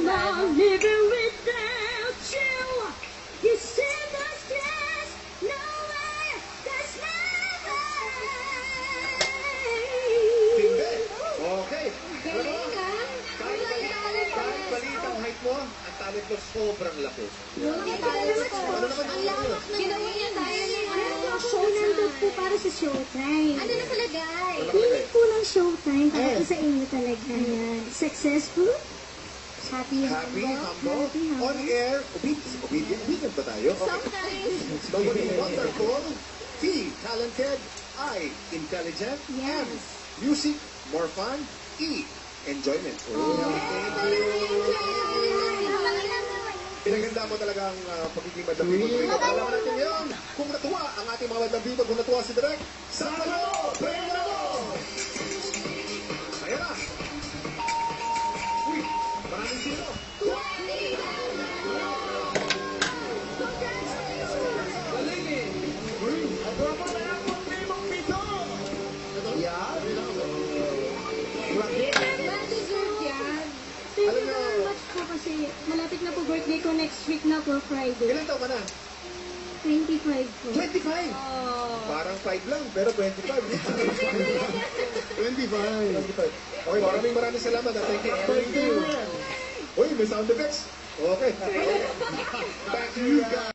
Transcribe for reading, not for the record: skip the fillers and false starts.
more living without you. You said there's no way, there's no way. Hindi. Okay. Alam mo, Galing, ha? kahit maliit ang height mo, ang talent mo sobrang laki. Ano naman ang laki mo? Ginawa niya tayo ng show nandun po para sa Showtime. Ano nakalagay? Feeling po ng Showtime para po sa inyo talaga. Ayan. Successful, happy, Happy, humble, happy, on air, obedient ba tayo? Sometimes. Somebody wonderful, T, talented, I, intelligent, Yes. M, music, more fun, E, enjoyment. Pinaganda mo talaga ang pagiging madlang bibag. Alam natin yun. Kung natuwa ang ating mga madlang bibag, kung natuwa si Direk, sama nyo! Pwede mo! Ayan na! Uy, maraming sino. Galing eh! Ang guwapo na lang po, primong pito! Yan! Well-deserved yan. Thank Alam you niyo- very much po kasi malapit na po birthday ko next week na po Friday. Ilan taon ka na? 25 po. 25! Parang 5 lang, pero 25. 25. Okay, maraming salamat. Thank you. Thank you. Uy, may sound effects. Okay. Thank you guys.